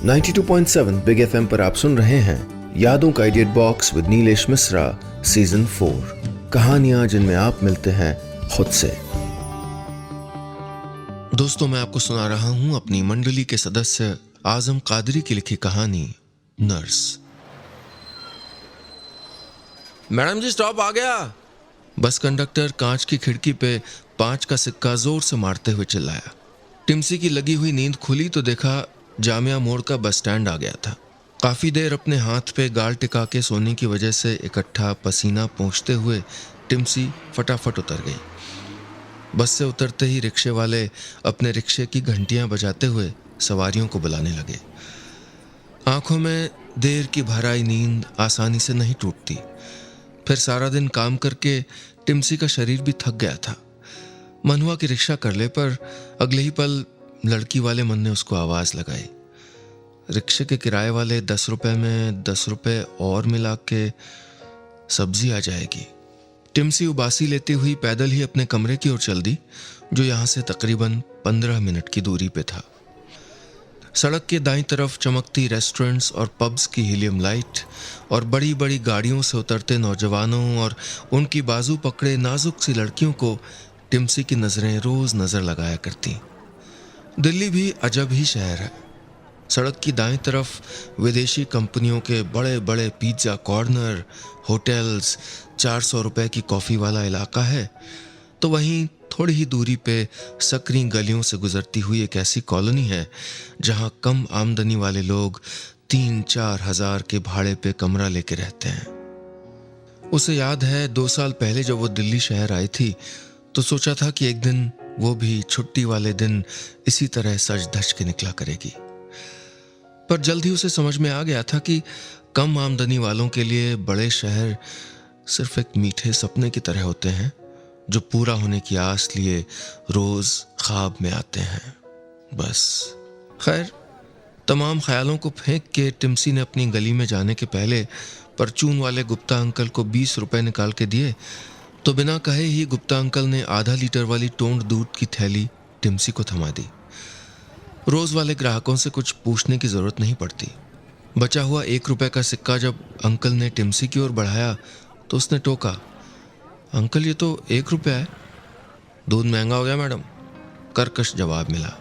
92.7 big FM पर आप सुन रहे हैं यादों का idiot box with Nilesh Mishra season 4। कहानियां जिनमें आप मिलते हैं खुद से। दोस्तों, मैं आपको सुना रहा हूं अपनी मंडली के सदस्य आजम कादरी की लिखी कहानी नर्स। मैडम जी, स्टॉप आ गया। बस कंडक्टर कांच की खिड़की पे 5 का सिक्का जोर से मारते हुए चिल्लाया। टिमसी की लगी हुई नींद खुली तो देखा जामिया मोड़ का बस स्टैंड आ गया था। काफी देर अपने हाथ पे गाल टिका के सोने की वजह से इकट्ठा पसीना पोंछते हुए टिमसी फटाफट उतर गई। बस से उतरते ही रिक्शे वाले अपने रिक्शे की घंटियां बजाते हुए सवारियों को बुलाने लगे। आंखों में देर की भराई नींद आसानी से नहीं टूटती। फिर सारा दिन काम करके टिमसी का शरीर भी थक गया था। मन हुआ कि रिक्शा कर ले, पर अगले ही पल लड़की वाले मन ने उसको आवाज लगाई। रिक्शे के किराए वाले 10 रुपए में 10 रुपए और मिला के सब्जी आ जाएगी। टिमसी उबासी लेती हुई पैदल ही अपने कमरे की ओर चल दी, जो यहां से तकरीबन 15 मिनट की दूरी पे था। सड़क के दाईं तरफ चमकती रेस्टोरेंट्स और पब्स की हीलियम लाइट और बड़ी बड़ी गाड़ियों से उतरते नौजवानों और उनकी बाजू पकड़े नाजुक सी लड़कियों को टिमसी की नजरें रोज नजर लगाया करती। दिल्ली भी अजब ही शहर है। सड़क की दाईं तरफ विदेशी कंपनियों के बड़े बड़े पिज्जा कॉर्नर, होटल्स, 400 रुपए की कॉफी वाला इलाका है, तो वहीं थोड़ी ही दूरी पे सकरी गलियों से गुजरती हुई एक ऐसी कॉलोनी है जहां कम आमदनी वाले लोग 3-4 हजार के भाड़े पे कमरा लेके रहते हैं। उसे याद है 2 साल पहले जब वो दिल्ली शहर आई थी तो सोचा था कि एक दिन वो भी छुट्टी वाले दिन इसी तरह सज धज के निकला करेगी। पर जल्द ही उसे समझ में आ गया था कि कम आमदनी वालों के लिए बड़े शहर सिर्फ एक मीठे सपने की तरह होते हैं, जो पूरा होने की आस लिए रोज ख्वाब में आते हैं। बस खैर, तमाम ख्यालों को फेंक के टिमसी ने अपनी गली में जाने के पहले परचून वाले गुप्ता अंकल को 20 रुपए निकाल के दिए तो बिना कहे ही गुप्ता अंकल ने आधा लीटर वाली टोंड दूध की थैली टिमसी को थमा दी। रोज वाले ग्राहकों से कुछ पूछने की जरूरत नहीं पड़ती। बचा हुआ 1 रुपए का सिक्का जब अंकल ने टिमसी की ओर बढ़ाया तो उसने टोका, अंकल ये तो 1 रुपया है। दूध महंगा हो गया मैडम, कर्कश जवाब मिला।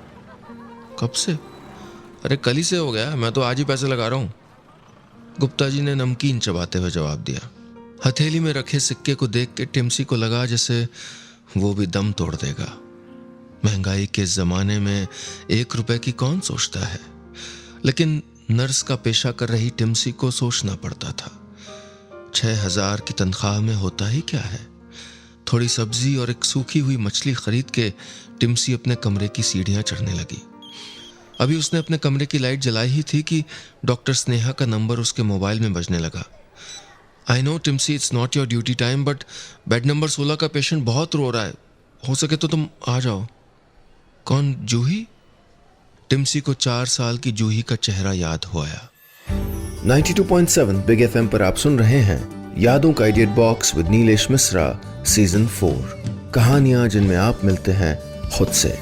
कब से? अरे कल ही से हो गया, मैं तो आज ही पैसे लगा रहा हूँ, गुप्ता जी ने नमकीन चबाते हुए जवाब दिया। हथेली में रखे सिक्के को देख के टिमसी को लगा जैसे वो भी दम तोड़ देगा। महंगाई के जमाने में 1 रुपए की कौन सोचता है, लेकिन नर्स का पेशा कर रही टिमसी को सोचना पड़ता था। 6,000 की तनख्वाह में होता ही क्या है। थोड़ी सब्जी और एक सूखी हुई मछली खरीद के टिमसी अपने कमरे की सीढ़ियां चढ़ने लगी। अभी उसने अपने कमरे की लाइट जलाई ही थी कि डॉक्टर स्नेहा का नंबर उसके मोबाइल में बजने लगा। आई नो टिमसी, it's not your duty time, but bed number 16 का पेशेंट बहुत रो रहा है, हो सके तो तुम आ जाओ। कौन, जूही? टिमसी को 4 साल की जूही का चेहरा याद हो आया। 92.7 बिग एफएम पर आप सुन रहे हैं यादों का idiot box with Nilesh Mishra season 4। कहानियां जिनमें आप मिलते हैं खुद से।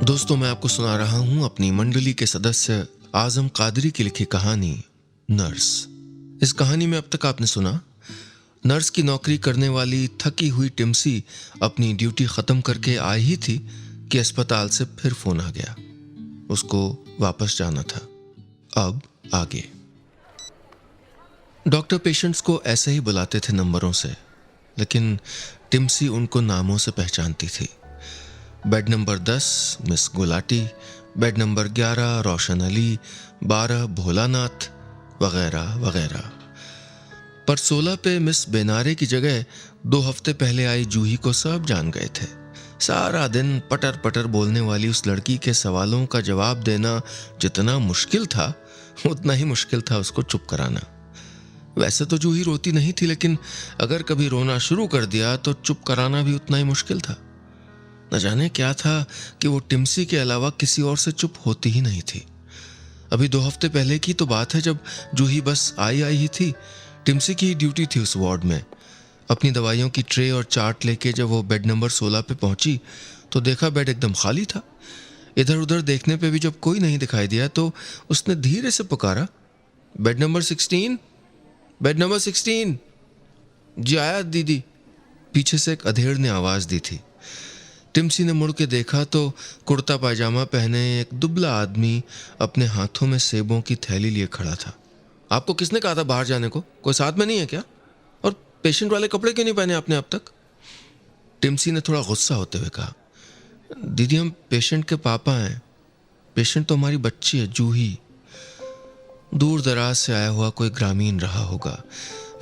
दोस्तों, मैं आपको सुना रहा हूं अपनी मंडली के सदस्य आजम कादरी की लिखी कहानी नर्स। इस कहानी में अब तक आपने सुना, नर्स की नौकरी करने वाली थकी हुई टिमसी अपनी ड्यूटी खत्म करके आई ही थी कि अस्पताल से फिर फोन आ गया। उसको वापस जाना था। अब आगे। डॉक्टर पेशेंट्स को ऐसे ही बुलाते थे नंबरों से, लेकिन टिमसी उनको नामों से पहचानती थी। Bed number 10 miss Gulati, bed number 11 रोशन अली, 12 भोलानाथ, वगैरह वगैरह। पर 16 पे मिस बेनारे की जगह 2 हफ्ते पहले आई जूही को सब जान गए थे। सारा दिन पटर पटर बोलने वाली उस लड़की के सवालों का जवाब देना जितना मुश्किल था, उतना ही मुश्किल था उसको चुप कराना। वैसे तो जूही रोती नहीं थी, लेकिन अगर कभी रोना शुरू कर दिया तो चुप कराना भी उतना ही मुश्किल था। न जाने क्या था कि वो टिमसी के अलावा किसी और से चुप होती ही नहीं थी। अभी 2 हफ्ते पहले की तो बात है जब जूही बस आई ही थी। टिमसी की ड्यूटी थी उस वार्ड में। अपनी दवाइयों की ट्रे और चार्ट लेके जब वो बेड नंबर 16 पे पहुंची तो देखा बेड एकदम खाली था। इधर उधर देखने पे भी जब कोई नहीं दिखाई दिया तो उसने धीरे से पुकारा, बेड नंबर 16, बेड नंबर 16। जी आया दीदी, पीछे से एक अधेड़ ने आवाज दी थी। टिम्सी ने मुड़ के देखा तो कुर्ता पायजामा पहने एक दुबला आदमी अपने हाथों में सेबों की थैली लिए खड़ा था। आपको किसने कहा था बाहर जाने को? कोई साथ में नहीं है क्या? और पेशेंट वाले कपड़े क्यों नहीं पहने आपने अब तक? टिम्सी ने थोड़ा गुस्सा होते हुए कहा, दीदी हम पेशेंट के पापा हैं। पेशेंट तो हमारी बच्ची है जूही। दूर दराज से आया हुआ कोई ग्रामीण रहा होगा,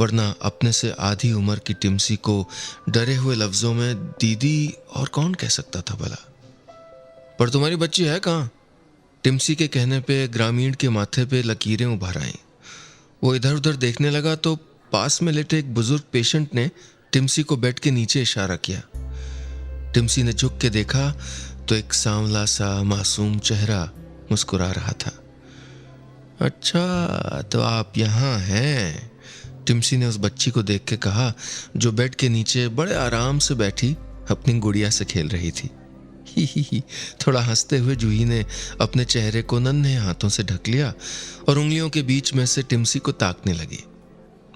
वरना अपने से आधी उम्र की टिम्सी को डरे हुए लफ्जों में दीदी और कौन कह सकता था भला। पर तुम्हारी बच्ची है कहाँ? टिम्सी के कहने पे ग्रामीण के माथे पे लकीरें उभर आईं। वो इधर उधर देखने लगा तो पास में लेटे एक बुजुर्ग पेशेंट ने टिम्सी को बेड के नीचे इशारा किया। टिम्सी ने झुक के देखा तो एक सांवला सा मासूम चेहरा मुस्कुरा रहा था। अच्छा तो आप यहाँ हैं? टिम्सी ने उस बच्ची को देख के कहा, जो बेड के नीचे बड़े आराम से बैठी अपनी गुड़िया से खेल रही थी। ही। थोड़ा हंसते हुए जूही ने अपने चेहरे को नन्हे हाथों से ढक लिया और उंगलियों के बीच में से टिम्सी को ताकने लगी।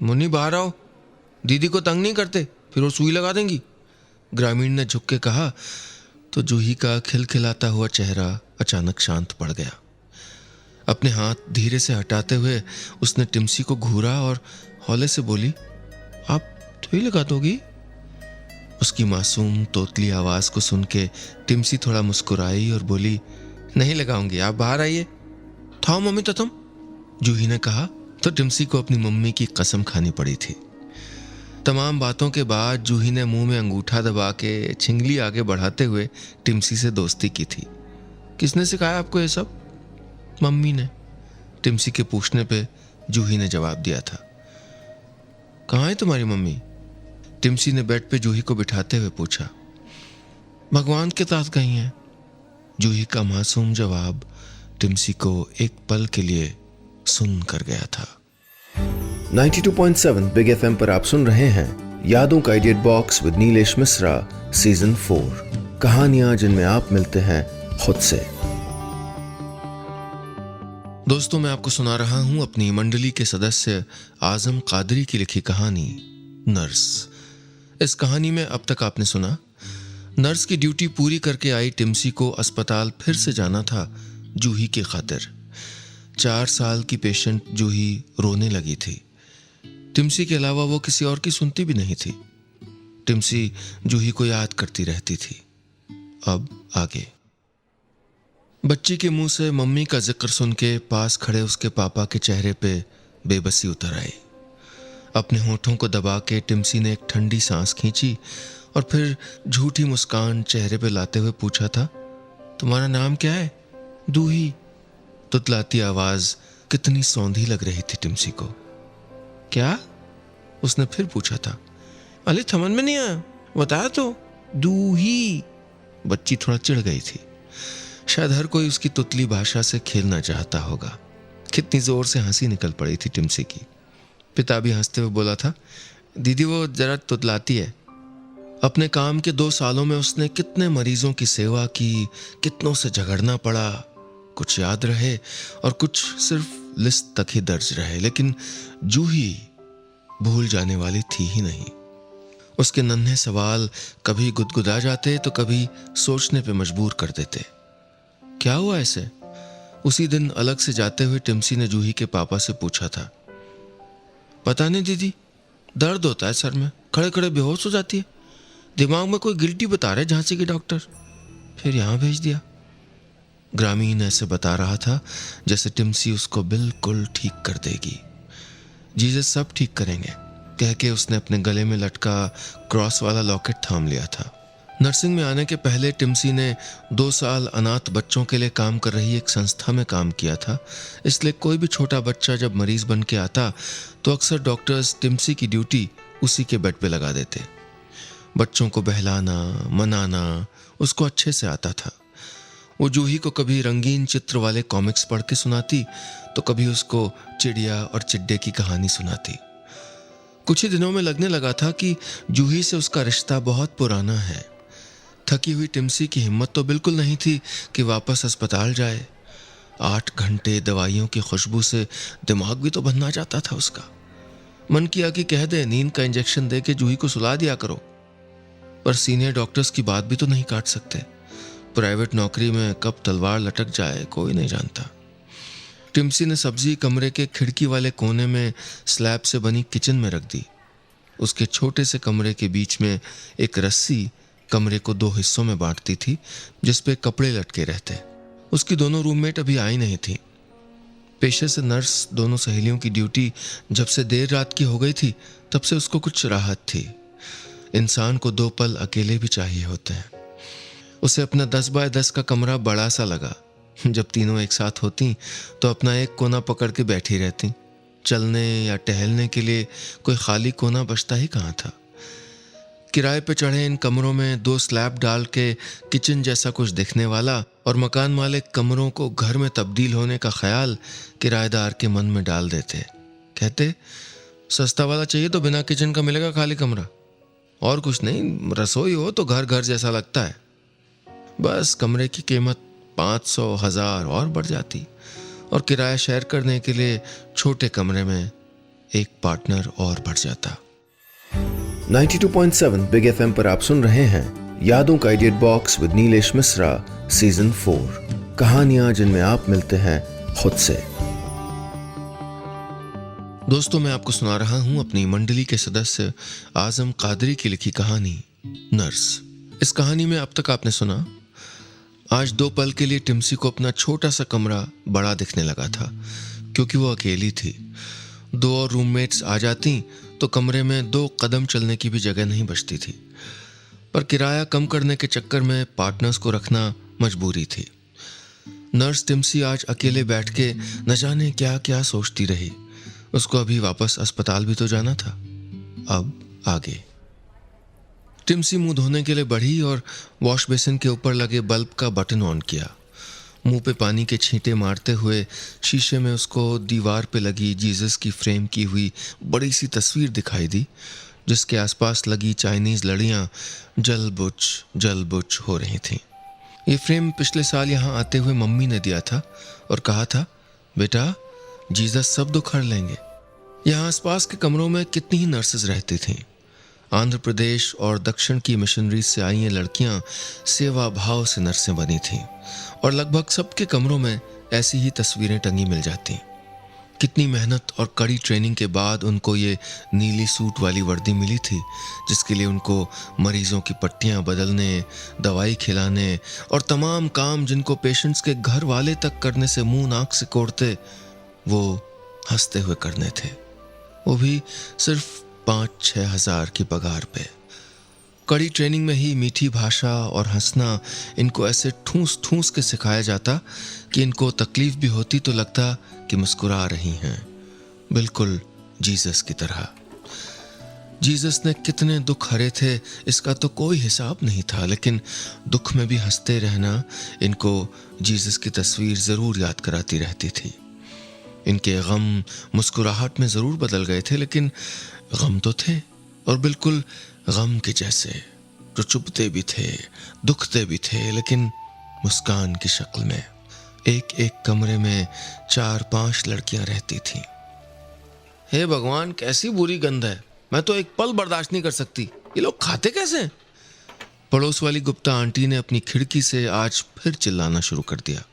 मुन्नी बाहर आओ, दीदी को तंग नहीं करते, फिर वो सुई लगा देंगी। ग्रामीण ने झुक के कहा तो जूही का खिलखिलाता हुआ चेहरा अचानक शांत पड़ गया। अपने हाथ धीरे से हटाते हुए उसने टिम्सी को घूरा और हौले से बोली, आप सुई लगा दोगी? उसकी मासूम तोतली आवाज को सुन के टिम्सी थोड़ा मुस्कुराई और बोली, नहीं लगाऊंगी, आप बाहर आइए। था मम्मी तो तुम, जूही ने कहा तो टिम्सी को अपनी मम्मी की कसम खानी पड़ी थी। तमाम बातों के बाद जूही ने मुंह में अंगूठा दबा के छिंगली आगे बढ़ाते हुए टिम्सी से दोस्ती की थी। किसने सिखाया आपको ये सब? मम्मी ने, टिम्सी के पूछने पे जूही ने जवाब दिया था। कहाँ है तुम्हारी मम्मी? टिम्सी ने बेड पे जूही को बिठाते हुए पूछा। भगवान के साथ गई हैं। जूही का मासूम जवाब टिम्सी को एक पल के लिए सुन कर गया था। 92.7 बिग एफएम पर आप सुन रहे हैं यादों का edit box with Nilesh Mishra season 4, कहानियां जिनमें आप मिलते हैं खुद से। दोस्तों मैं आपको सुना रहा हूं अपनी मंडली के सदस्य आजम कादरी की लिखी कहानी नर्स। इस कहानी में अब तक आपने सुना, नर्स की ड्यूटी पूरी करके आई टिम्सी को अस्पताल फिर से जाना था जूही की खातिर। 4 साल की पेशेंट जूही रोने लगी थी। टिम्सी के अलावा वो किसी और की सुनती भी नहीं थी। टिम्सी जूही को याद करती रहती थी। अब आगे। बच्ची के मुंह से मम्मी का जिक्र सुन के पास खड़े उसके पापा के चेहरे पे बेबसी उतर आई। अपने होठों को दबा के टिम्सी ने एक ठंडी सांस खींची और फिर झूठी मुस्कान चेहरे पे लाते हुए पूछा था, तुम्हारा नाम क्या है? जूही। तुतलाती आवाज कितनी सौंधी लग रही थी टिम्सी को। क्या? उसने फिर पूछा था। अरे समझ में नहीं आया, बताया तो, जूही। बच्ची थोड़ा चिढ़ गई थी। शायद हर कोई उसकी तुतली भाषा से खेलना चाहता होगा। कितनी जोर से हंसी निकल पड़ी थी टिम्सी की। पिता भी हंसते हुए बोला था, दीदी वो जरा तुतलाती है। अपने काम के 2 सालों में उसने कितने मरीजों की सेवा की, कितनों से झगड़ना पड़ा। कुछ याद रहे और कुछ सिर्फ लिस्ट तक ही दर्ज रहे, लेकिन जूही भूल जाने वाली थी ही नहीं। उसके नन्हे सवाल कभी गुदगुदा जाते तो कभी सोचने पे मजबूर कर देते। क्या हुआ ऐसे? उसी दिन अलग से जाते हुए टिम्सी ने जूही के पापा से पूछा था। पता नहीं दीदी, दर्द होता है सर में, खड़े खड़े बेहोश हो जाती है। दिमाग में कोई गिल्टी बता रहे झांसी के डॉक्टर, फिर यहाँ भेज दिया। ग्रामीण ऐसे बता रहा था जैसे टिम्सी उसको बिल्कुल ठीक कर देगी। जीसस सब ठीक करेंगे कह के उसने अपने गले में लटका क्रॉस वाला लॉकेट थाम लिया था। नर्सिंग में आने के पहले टिम्सी ने 2 साल अनाथ बच्चों के लिए काम कर रही एक संस्था में काम किया था। इसलिए कोई भी छोटा बच्चा जब मरीज बन के आता तो अक्सर डॉक्टर्स टिम्सी की ड्यूटी उसी के बेड पे लगा देते। बच्चों को बहलाना मनाना उसको अच्छे से आता था। वो जूही को कभी रंगीन चित्र वाले कॉमिक्स पढ़ के सुनाती तो कभी उसको चिड़िया और चिड्डे की कहानी सुनाती। कुछ ही दिनों में लगने लगा था कि जूही से उसका रिश्ता बहुत पुराना है। थकी हुई टिम्सी की हिम्मत तो बिल्कुल नहीं थी कि वापस अस्पताल जाए। 8 घंटे दवाइयों की खुशबू से दिमाग भी तो बनना जाता था उसका। मन किया कि कह दे नींद का इंजेक्शन दे के जूही को सुला दिया करो, पर सीनियर डॉक्टर्स की बात भी तो नहीं काट सकते। प्राइवेट नौकरी में कब तलवार लटक जाए कोई नहीं जानता। टिम्सी ने सब्जी कमरे के खिड़की वाले कोने में स्लैब से बनी किचन में रख दी। उसके छोटे से कमरे के बीच में एक रस्सी कमरे को 2 हिस्सों में बांटती थी, जिस पे कपड़े लटके रहते। उसकी दोनों रूममेट अभी आई नहीं थी। पेशे से नर्स दोनों सहेलियों की ड्यूटी जब से देर रात की हो गई थी, तब से उसको कुछ राहत थी। इंसान को 2 पल अकेले भी चाहिए होते हैं। उसे अपना 10 बाय 10 का कमरा बड़ा सा लगा। जब तीनों एक साथ होती तो अपना एक कोना पकड़ के बैठी रहती। चलने या टहलने के लिए कोई खाली कोना बचता ही कहाँ था। किराए पे चढ़े इन कमरों में 2 स्लैब डाल के किचन जैसा कुछ दिखने वाला और मकान मालिक कमरों को घर में तब्दील होने का ख्याल किराएदार के मन में डाल देते। कहते सस्ता वाला चाहिए तो बिना किचन का मिलेगा खाली कमरा, और कुछ नहीं, रसोई हो तो घर घर जैसा लगता है। बस कमरे की कीमत 500-1000 और बढ़ जाती और किराया शेयर करने के लिए छोटे कमरे में एक पार्टनर और बढ़ जाता। 92.7 बिग एफएम पर आप सुन रहे हैं यादों का idiot box with Nilesh Mishra season 4, कहानियां जिनमें आप मिलते हैं खुद से। दोस्तों, मैं आपको सुना रहा हूं अपनी मंडली के सदस्य आजम कादरी की लिखी कहानी नर्स। इस कहानी में अब तक आपने सुना, आज 2 पल के लिए टिम्सी को अपना छोटा सा कमरा बड़ा दिखने लगा था, क्योंकि वो अकेली थी। 2 और रूममेट्स आ जाती तो कमरे में 2 कदम चलने की भी जगह नहीं बचती थी, पर किराया कम करने के चक्कर में पार्टनर्स को रखना मजबूरी थी। नर्स टिम्सी आज अकेले बैठ के न जाने क्या क्या सोचती रही। उसको अभी वापस अस्पताल भी तो जाना था। अब आगे टिम्सी मुंह धोने के लिए बढ़ी और वॉश बेसिन के ऊपर लगे बल्ब का बटन ऑन किया। मुंह पे पानी के छींटे मारते हुए शीशे में उसको दीवार पे लगी जीसस की फ्रेम की हुई बड़ी सी तस्वीर दिखाई दी, जिसके आसपास लगी चाइनीज लड़ियां जल बुझ हो रही थीं। ये फ्रेम पिछले साल यहाँ आते हुए मम्मी ने दिया था और कहा था, बेटा जीसस सब दुख हर लेंगे। यहाँ आसपास के कमरों में कितनी ही नर्सेज रहती थीं। आंध्र प्रदेश और दक्षिण की मिशनरीज से आई ये लड़कियां सेवा भाव से नर्सें बनी थीं और लगभग सबके कमरों में ऐसी ही तस्वीरें टंगी मिल जाती। कितनी मेहनत और कड़ी ट्रेनिंग के बाद उनको ये नीली सूट वाली वर्दी मिली थी, जिसके लिए उनको मरीजों की पट्टियां बदलने, दवाई खिलाने और तमाम काम जिनको पेशेंट्स के घर वाले तक करने से मुंह नाक से कोड़ते, वो हंसते हुए करने थे। वो भी सिर्फ 5-6 हज़ार की पगार पे। कड़ी ट्रेनिंग में ही मीठी भाषा और हंसना इनको ऐसे ठूस ठूस के सिखाया जाता कि इनको तकलीफ भी होती तो लगता कि मुस्कुरा रही हैं, बिल्कुल जीसस की तरह। जीसस ने कितने दुख हरे थे इसका तो कोई हिसाब नहीं था, लेकिन दुख में भी हंसते रहना इनको जीसस की तस्वीर जरूर याद कराती रहती थी। इनके गम मुस्कुराहट में जरूर बदल गए थे, लेकिन गम तो थे, और बिल्कुल गम के जैसे, जो चुभते भी थे, दुखते भी थे, लेकिन मुस्कान की शक्ल में। एक एक कमरे में 4-5 लड़कियां रहती थीं। हे भगवान, कैसी बुरी गंध है, मैं तो एक पल बर्दाश्त नहीं कर सकती। ये लोग खाते कैसे? पड़ोस वाली गुप्ता आंटी ने अपनी खिड़की से आज फिर चिल्लाना शुरू कर दिया।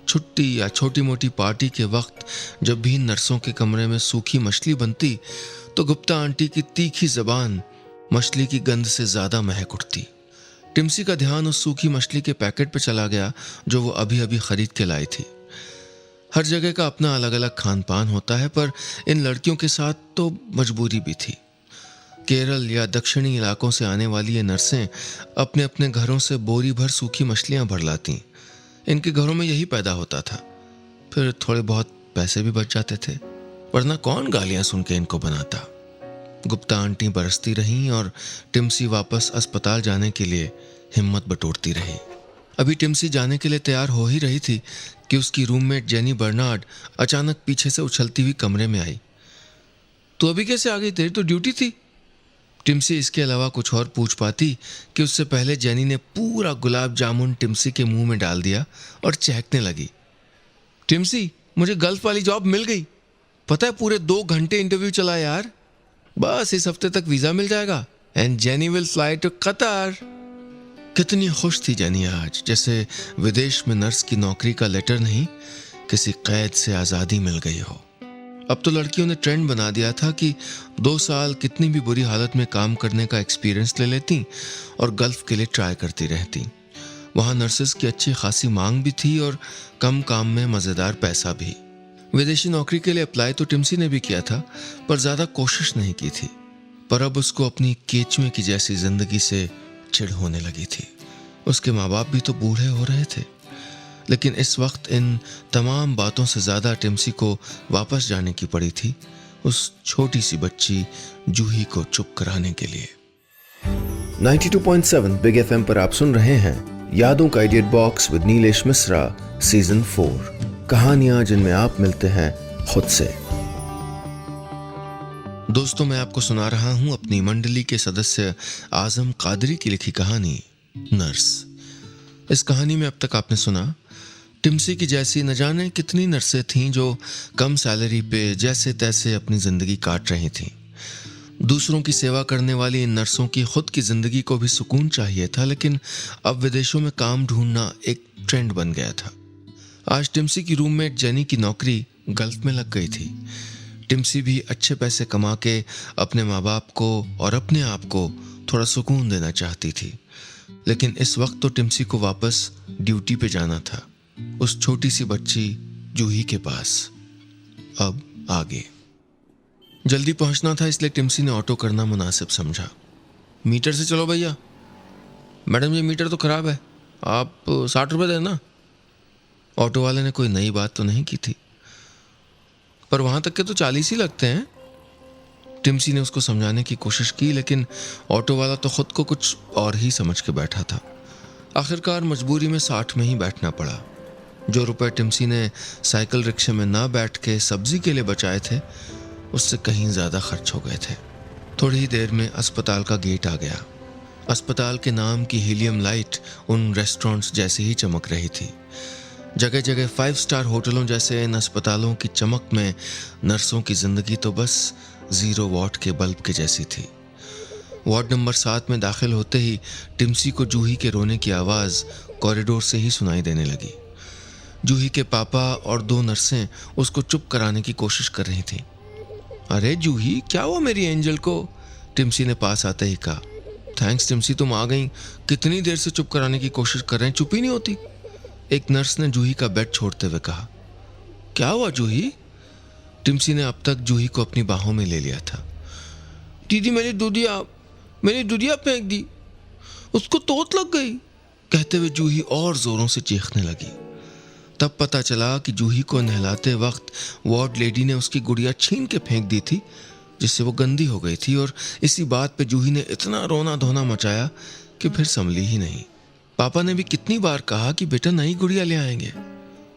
छुट्टी या छोटी मोटी पार्टी के वक्त जब भी नर्सों के कमरे में सूखी मछली बनती तो गुप्ता आंटी की तीखी जबान मछली की गंध से ज्यादा महक उठती। टिम्सी का ध्यान उस सूखी मछली के पैकेट पे चला गया जो वो अभी अभी खरीद के लाई थी। हर जगह का अपना अलग अलग खान पान होता है, पर इन लड़कियों के साथ तो मजबूरी भी थी। केरल या दक्षिणी इलाकों से आने वाली ये नर्सें अपने अपने घरों से बोरी भर सूखी मछलियां भर लाती। इनके घरों में यही पैदा होता था, फिर थोड़े बहुत पैसे भी बच जाते थे, वरना कौन गालियां सुन के इनको बनाता। गुप्ता आंटी बरसती रहीं और टिम्सी वापस अस्पताल जाने के लिए हिम्मत बटोरती रही। अभी टिम्सी जाने के लिए तैयार हो ही रही थी कि उसकी रूममेट जेनी बर्नार्ड अचानक पीछे से उछलती हुई कमरे में आई। तो अभी कैसे आ गई? तेरी तो ड्यूटी थी। टिम्सी इसके अलावा कुछ और पूछ पाती कि उससे पहले जेनी ने पूरा गुलाब जामुन टिम्सी के मुंह में डाल दिया और चहकने लगी। टिम्सी, मुझे गल्फ वाली जॉब मिल गई। पता है पूरे 2 घंटे इंटरव्यू चला यार। बस इस हफ्ते तक वीजा मिल जाएगा and Jenny will fly to Qatar. कितनी खुश थी जेनी आज, जैसे विदेश में नर्स की नौकरी का लेटर नहीं, किसी कैद से आज़ादी मिल गई हो। अब तो लड़कियों ने ट्रेंड बना दिया था कि 2 साल कितनी भी बुरी हालत में काम करने का एक्सपीरियंस ले लेती और गल्फ के लिए ट्राई करती रहती। वहाँ नर्सेस की अच्छी खासी मांग भी थी और कम काम में मज़ेदार पैसा भी। विदेशी नौकरी के लिए अप्लाई तो टिम्सी ने भी किया था, पर ज़्यादा कोशिश नहीं की थी। पर अब उसको अपनी केचुए की जैसी ज़िंदगी से चिढ़ होने लगी थी। उसके माँ बाप भी तो बूढ़े हो रहे थे। लेकिन इस वक्त इन तमाम बातों से ज़्यादा टिम्सी को वापस जाने की पड़ी थी उस छोटी सी बच्ची जूही को चुप कराने के लिए। 92.7 बिग एफएम पर आप सुन रहे हैं यादों का edit box with Nilesh Mishra season 4, कहानियां जिनमें आप मिलते हैं खुद से। दोस्तों, मैं आपको सुना रहा हूं अपनी मंडली के सदस्य आजम कादरी की लिखी कहानी नर्स। इस कहानी में अब तक आपने सुना टिम्सी की जैसी न जाने कितनी नर्सें थीं जो कम सैलरी पे जैसे तैसे अपनी ज़िंदगी काट रही थीं। दूसरों की सेवा करने वाली इन नर्सों की खुद की ज़िंदगी को भी सुकून चाहिए था, लेकिन अब विदेशों में काम ढूंढना एक ट्रेंड बन गया था। आज टिम्सी की रूममेट जेनी की नौकरी गल्फ में लग गई थी। टिम्सी भी अच्छे पैसे कमा के अपने माँ बाप को और अपने आप को थोड़ा सुकून देना चाहती थी, लेकिन इस वक्त तो टिम्सी को वापस ड्यूटी पे जाना था, उस छोटी सी बच्ची जूही के पास। अब आगे जल्दी पहुंचना था, इसलिए टिम्सी ने ऑटो करना मुनासिब समझा। मीटर से चलो भैया। मैडम, ये मीटर तो खराब है, आप 60 रुपये देना। ऑटो वाले ने कोई नई बात तो नहीं की थी, पर वहां तक के तो 40 ही लगते हैं। टिम्सी ने उसको समझाने की कोशिश की, लेकिन ऑटो वाला तो खुद को कुछ और ही समझ के बैठा था। आखिरकार मजबूरी में 60 में ही बैठना पड़ा। जो रुपए टिम्सी ने साइकिल रिक्शे में ना बैठ के सब्जी के लिए बचाए थे, उससे कहीं ज़्यादा खर्च हो गए थे। थोड़ी ही देर में अस्पताल का गेट आ गया। अस्पताल के नाम की हीलियम लाइट उन रेस्टोरेंट्स जैसे ही चमक रही थी। जगह जगह 5 स्टार होटलों जैसे इन अस्पतालों की चमक में नर्सों की ज़िंदगी तो बस 0 वॉट के बल्ब के जैसी थी। वार्ड नंबर 7 में दाखिल होते ही टिम्सी को जूही के रोने की आवाज़ कॉरिडोर से ही सुनाई देने लगी। जूही के पापा और 2 नर्सें उसको चुप कराने की कोशिश कर रही थीं। अरे जूही, क्या हुआ मेरी एंजल को? टिम्सी ने पास आते ही कहा। थैंक्स टिम्सी, तुम आ गई। कितनी देर से चुप कराने की कोशिश कर रहे हैं, चुप ही नहीं होती। एक नर्स ने जूही का बेड छोड़ते हुए कहा। क्या हुआ जूही? टिम्सी ने अब तक जूही को अपनी बाहों में ले लिया था। दीदी, मेरी दूधिया फेंक दी, उसको तोत लग गई, कहते हुए जूही और जोरों से चीखने लगी। तब पता चला कि जूही को नहलाते वक्त वार्ड लेडी ने उसकी गुड़िया छीन के फेंक दी थी, जिससे वो गंदी हो गई थी। और इसी बात पे जूही ने इतना रोना धोना मचाया कि फिर संभली ही नहीं। पापा ने भी कितनी बार कहा कि बेटा नई गुड़िया ले आएंगे,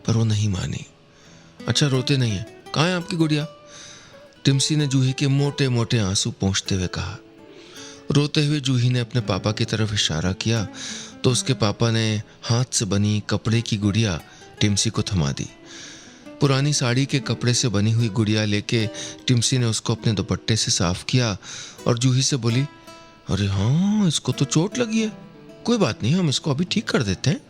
पर वो नहीं मानी। अच्छा, रोते नहीं है, कहाँ है आपकी गुड़िया? टिम्सी ने जूही के मोटे मोटे आंसू पोंछते हुए कहा। रोते हुए जूही ने अपने पापा की तरफ इशारा किया तो उसके पापा ने हाथ से बनी कपड़े की गुड़िया टिम्सी को थमा दी। पुरानी साड़ी के कपड़े से बनी हुई गुड़िया लेके टिम्सी ने उसको अपने दुपट्टे से साफ किया और जूही से बोली, अरे हाँ, इसको तो चोट लगी है, कोई बात नहीं, हम इसको अभी ठीक कर देते हैं।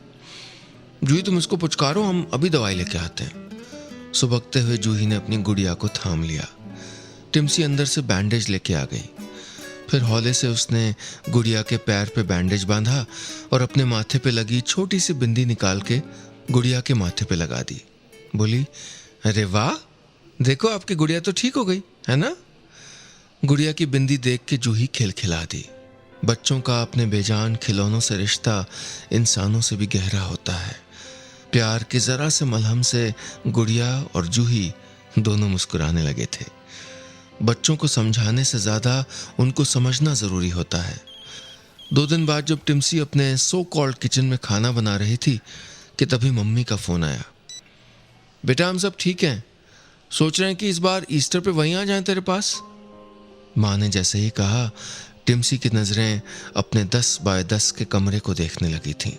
जूही, तुम इसको पुचकारो, हम अभी दवाई लेके आते हैं। सुबकते हुए जूही ने अपनी गुड़िया को थाम लिया। टिम्सी अंदर से बैंडेज लेके आ गई। फिर हौले से उसने गुड़िया के पैर पे बैंडेज बांधा और अपने माथे पे लगी छोटी सी बिंदी निकाल के गुड़िया के माथे पे लगा दी। बोली, अरे वाह, देखो आपकी गुड़िया तो ठीक हो गई है ना। गुड़िया की बिंदी देख के जूही खिलखिला दी। बच्चों का अपने बेजान खिलौनों से रिश्ता इंसानों से भी गहरा होता है। प्यार के जरा से मलहम से गुड़िया और जूही दोनों मुस्कुराने लगे थे। बच्चों को समझाने से ज़्यादा उनको समझना ज़रूरी होता है। 2 दिन बाद जब टिम्सी अपने सो कॉल्ड किचन में खाना बना रही थी कि तभी मम्मी का फ़ोन आया। बेटा, हम सब ठीक हैं, सोच रहे हैं कि इस बार ईस्टर पे वहीं आ जाएं तेरे पास। माँ ने जैसे ही कहा, टिम्सी की नजरें अपने 10 बाय 10 के कमरे को देखने लगी थीं।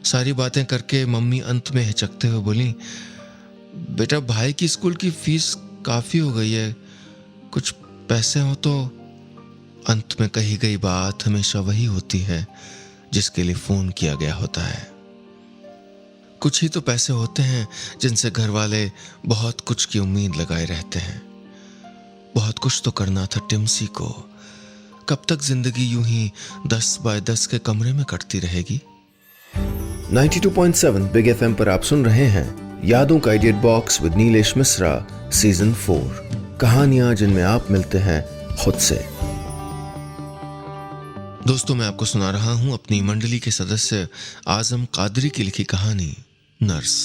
सारी बातें करके मम्मी अंत में हिचकते हुए बोली, बेटा भाई की स्कूल की फीस काफी हो गई है, कुछ पैसे हो तो। अंत में कही गई बात हमेशा वही होती है जिसके लिए फोन किया गया होता है। कुछ ही तो पैसे होते हैं जिनसे घर वाले बहुत कुछ की उम्मीद लगाए रहते हैं। बहुत कुछ तो करना था टिम्सी को। कब तक जिंदगी यूं ही 10 बाय 10 के कमरे में कटती रहेगी? 92.7 बिग एफएम पर आप सुन रहे हैं यादों का idiot box with Nilesh Mishra season 4। कहानियां जिनमें आप मिलते हैं खुद से। दोस्तों, मैं आपको सुना रहा हूं अपनी मंडली के सदस्य आजम कादरी की लिखी कहानी नर्स।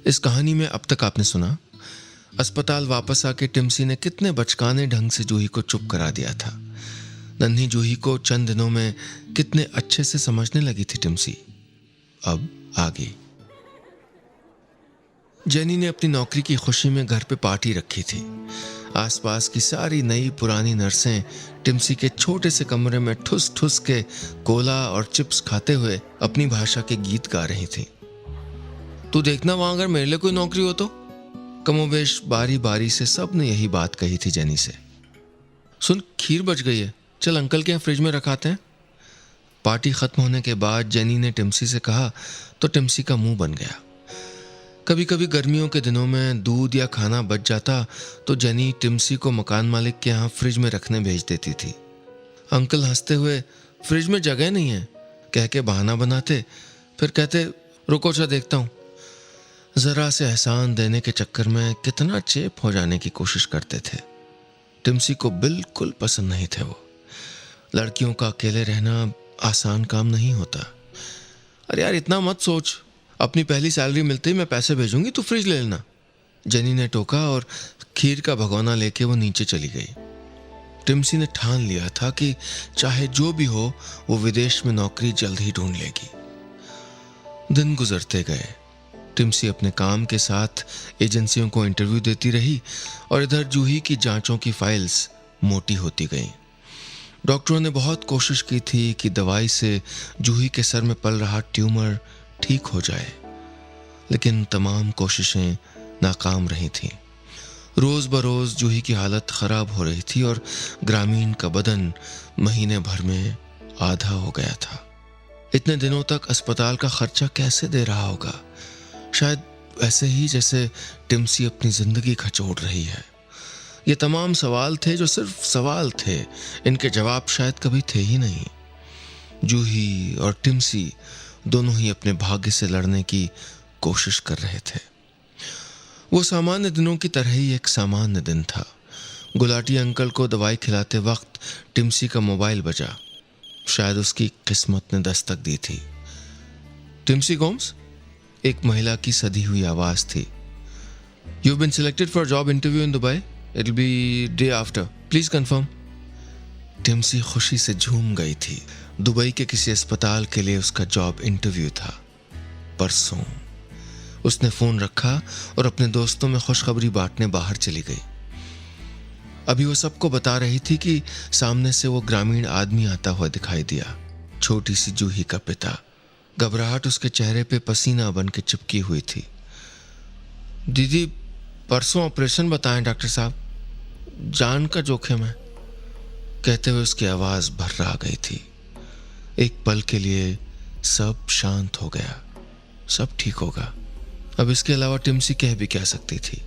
इस कहानी में अब तक आपने सुना अस्पताल वापस आके टिम्सी ने कितने बचकाने ढंग से जूही को चुप करा दिया था। नन्ही जूही को चंद दिनों में कितने अच्छे से समझने लगी थी टिम्सी। अब आगे। जेनी ने अपनी नौकरी की खुशी में घर पे पार्टी रखी थी। आसपास की सारी नई पुरानी नर्सें टिम्सी के छोटे से कमरे में ठुस ठुस के कोला और चिप्स खाते हुए अपनी भाषा के गीत गा रही थी। तू देखना वहां अगर मेरे लिए कोई नौकरी हो तो। कमोबेश बारी बारी से सब ने यही बात कही थी जेनी से। सुन, खीर बच गई है, चल अंकल के यहाँ फ्रिज में रखाते हैं। पार्टी खत्म होने के बाद जेनी ने टिम्सी से कहा तो टिम्सी का मुंह बन गया। कभी कभी गर्मियों के दिनों में दूध या खाना बच जाता तो जेनी टिम्सी को मकान मालिक के यहाँ फ्रिज में रखने भेज देती थी। अंकल हंसते हुए फ्रिज में जगह नहीं है कह के बहाना बनाते, फिर कहते रुको अच्छा देखता हूँ। जरा से एहसान देने के चक्कर में कितना चेप हो जाने की कोशिश करते थे। टिम्सी को बिल्कुल पसंद नहीं थे वो। लड़कियों का अकेले रहना आसान काम नहीं होता। अरे यार इतना मत सोच, अपनी पहली सैलरी मिलते ही मैं पैसे भेजूंगी, तू फ्रिज ले लेना। जेनी ने टोका और खीर का भगोना लेके वो नीचे चली गई। टिम्सी ने ठान लिया था कि चाहे जो भी हो वो विदेश में नौकरी जल्द ही ढूंढ लेगी। दिन गुजरते गए। टिम्सी अपने काम के साथ एजेंसियों को इंटरव्यू देती रही और इधर जूही की जांचों की फाइल्स मोटी होती गईं। डॉक्टरों ने बहुत कोशिश की थी कि दवाई से जूही के सर में पल रहा ट्यूमर ठीक हो जाए, लेकिन तमाम कोशिशें नाकाम रही थीं। रोज बरोज जूही की हालत खराब हो रही थी और ग्रामीण का बदन महीने भर में आधा हो गया था। इतने दिनों तक अस्पताल का खर्चा कैसे दे रहा होगा? शायद ऐसे ही जैसे टिम्सी अपनी जिंदगी खचोड़ रही है। ये तमाम सवाल थे जो सिर्फ सवाल थे, इनके जवाब शायद कभी थे ही नहीं। जूही और टिम्सी दोनों ही अपने भाग्य से लड़ने की कोशिश कर रहे थे। वो सामान्य दिनों की तरह ही एक सामान्य दिन था। गुलाटी अंकल को दवाई खिलाते वक्त टिम्सी का मोबाइल बजा। शायद उसकी किस्मत ने दस्तक दी थी। टिम्सी गोम्स, एक महिला की सधी हुई आवाज थी। You've been selected for a job interview in Dubai. It'll be day after. Please confirm. टिम्सी खुशी से झूम गई थी। दुबई के किसी अस्पताल के लिए उसका जॉब इंटरव्यू था। परसों उसने फोन रखा और अपने दोस्तों में खुशखबरी बांटने बाहर चली गई। अभी वो सबको बता रही थी कि सामने से वो ग्रामीण आदमी आता हुआ दिखाई दिया, छोटी सी जूही का पिता। घबराहट उसके चेहरे पे पसीना बन के चिपकी हुई थी। दीदी, परसों ऑपरेशन बताएं डॉक्टर साहब, जान का जोखिम है, कहते हुए उसकी आवाज भर्रा गई थी। एक पल के लिए सब शांत हो गया। सब ठीक होगा। अब इसके अलावा टिम्सी कह भी क्या सकती थी?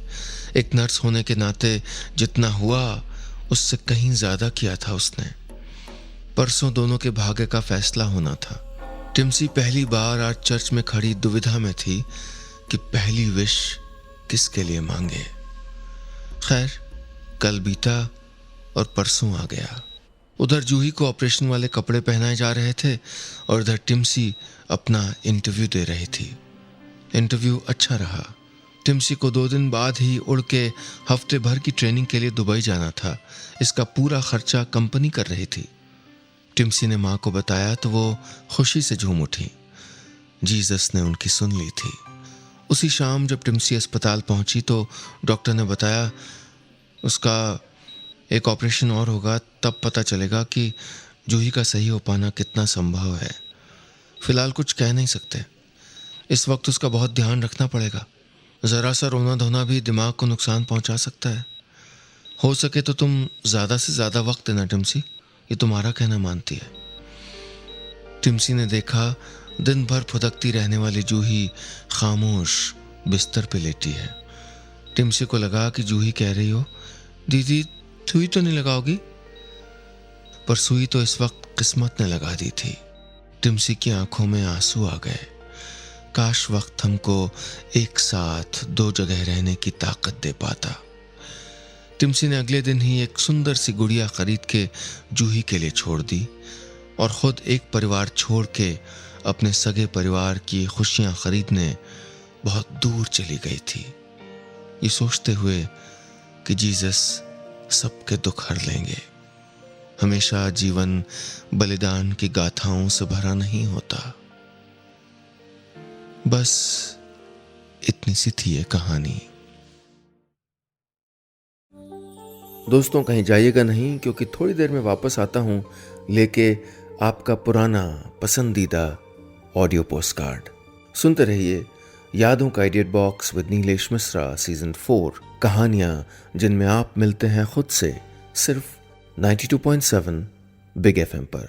एक नर्स होने के नाते जितना हुआ उससे कहीं ज्यादा किया था उसने। परसों दोनों के भाग्य का फैसला होना था। टिम्सी पहली बार आज चर्च में खड़ी दुविधा में थी कि पहली विश किसके लिए मांगे। खैर, कल बीता और परसों आ गया। उधर जूही को ऑपरेशन वाले कपड़े पहनाए जा रहे थे और इधर टिम्सी अपना इंटरव्यू दे रही थी। इंटरव्यू अच्छा रहा। टिम्सी को 2 दिन बाद ही उड़ के हफ्ते भर की ट्रेनिंग के लिए दुबई जाना था। इसका पूरा खर्चा कंपनी कर रही थी। टिम्सी ने माँ को बताया तो वो खुशी से झूम उठी। जीसस ने उनकी सुन ली थी। उसी शाम जब टिम्सी अस्पताल पहुंची तो डॉक्टर ने बताया उसका एक ऑपरेशन और होगा, तब पता चलेगा कि जूही का सही हो पाना कितना संभव है। फिलहाल कुछ कह नहीं सकते। इस वक्त उसका बहुत ध्यान रखना पड़ेगा। ज़रा सा रोना धोना भी दिमाग को नुकसान पहुंचा सकता है। हो सके तो तुम ज़्यादा से ज़्यादा वक्त देना टिम्सी, ये तुम्हारा कहना मानती है। टिम्सी ने देखा दिन भर फुदकती रहने वाली जूही खामोश बिस्तर पे लेटी है। टिम्सी को लगा कि जूही कह रही हो, दीदी सुई तो नहीं लगाओगी? पर सुई तो इस वक्त किस्मत ने लगा दी थी। टिम्सी की आंखों में आंसू आ गए। काश वक्त हमको एक साथ दो जगह रहने की ताकत दे पाता। टिम्सी ने अगले दिन ही एक सुंदर सी गुड़िया खरीद के जूही के लिए छोड़ दी और खुद एक परिवार छोड़ के अपने सगे परिवार की खुशियां खरीदने बहुत दूर चली गई थी, ये सोचते हुए कि जीसस सबके दुख हर लेंगे। हमेशा जीवन बलिदान की गाथाओं से भरा नहीं होता। बस इतनी सी थी ये कहानी। दोस्तों कहीं जाइएगा नहीं, क्योंकि थोड़ी देर में वापस आता हूं लेके आपका पुराना पसंदीदा ऑडियो पोस्टकार्ड। सुनते रहिए यादों का idea box with Nilesh Mishra season 4, कहानियां जिनमें आप मिलते हैं खुद से, सिर्फ 92.7 बिग एफएम पर।